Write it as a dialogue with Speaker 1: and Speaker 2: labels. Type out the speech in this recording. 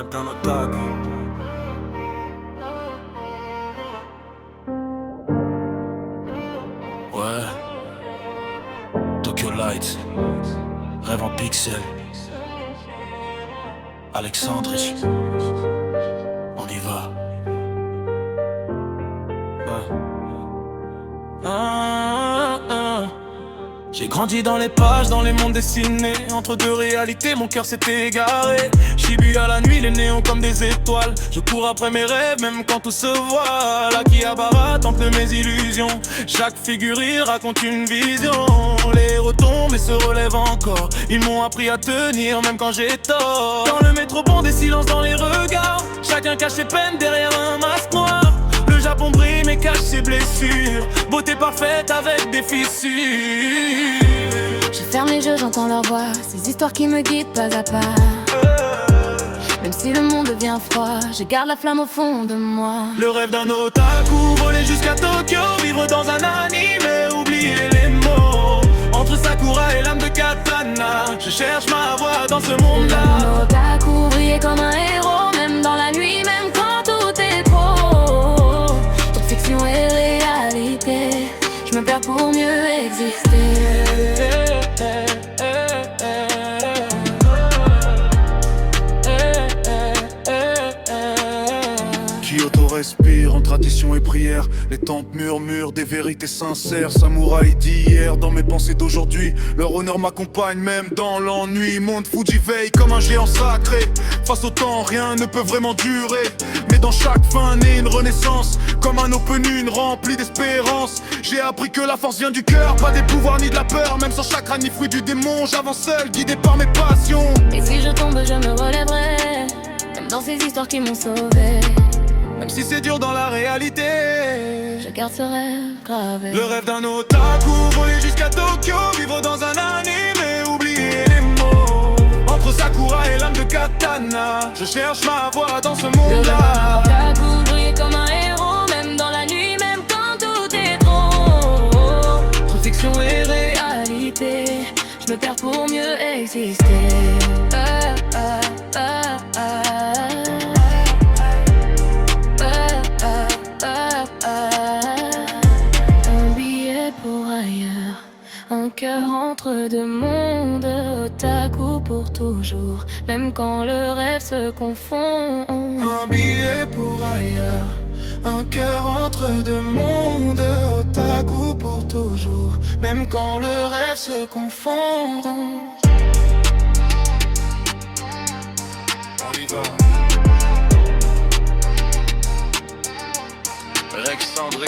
Speaker 1: rêve d'un otaku. Ouais. Tokyo Lights. Rêve en pixel. Alexandre ici. On y va. Ouais. J'ai grandi dans les pages, dans les mondes dessinés. Entre deux réalités, mon cœur s'est égaré. Chibi à la nuit, les néons comme des étoiles. Je cours après mes rêves, même quand tout se voit. L'Akihabara tente de mes illusions. Chaque figurine raconte une vision. Les héros tombent et se relèvent encore. Ils m'ont appris à tenir, même quand j'ai tort. Dans le métro, bon, des silences dans les regards. Chacun cache ses peines derrière un masque noir. Le Japon brille mais cache ses blessures. Beauté parfaite avec des fissures.
Speaker 2: Je ferme les yeux, j'entends leur voix. Ces histoires qui me guident pas à pas. Même si le monde devient froid, je garde la flamme au fond de moi.
Speaker 1: Le rêve d'un otaku, voler jusqu'à Tokyo. Vivre dans un anime, oublier les mots. Entre Sakura et l'âme de Katana, je cherche ma voie dans ce monde-là.
Speaker 2: Un otaku, briller comme un héros. Même dans la nuit, même quand tout est trop. Toute fiction et réalité, je me perds pour mieux exister.
Speaker 3: Kyoto respire en tradition et prière. Les temples murmurent des vérités sincères. Samouraï d'hier dans mes pensées d'aujourd'hui. Leur honneur m'accompagne même dans l'ennui. Monde Fuji veille comme un géant sacré. Face au temps rien ne peut vraiment durer. Mais dans chaque fin naît une renaissance. Comme un opening rempli d'espérance. J'ai appris que la force vient du cœur, pas des pouvoirs ni de la peur. Même sans chakra ni fruit du démon, j'avance seul, guidé par mes passions.
Speaker 2: Et si je tombe, je me relèverai. Même dans ces histoires qui m'ont sauvé.
Speaker 1: Même si c'est dur dans la réalité,
Speaker 2: je garde ce rêve gravé.
Speaker 1: le rêve d'un otaku, voler jusqu'à Tokyo. Vivre dans un anime et oublier les mots. Entre Sakura et l'âme de Katana, je cherche ma voie dans ce monde-là.
Speaker 2: Le rêve d'un otaku, briller comme un héros. Même dans la nuit, même quand tout est trop.
Speaker 1: Entre fiction et
Speaker 2: Réalité, je me perds pour mieux exister. Un billet pour ailleurs, un cœur entre deux mondes. Otaku pour toujours, même quand le rêve se confond.
Speaker 1: un billet pour ailleurs, un cœur entre deux mondes. Otaku pour toujours, même quand le rêve se confond. On y va. Alexandre.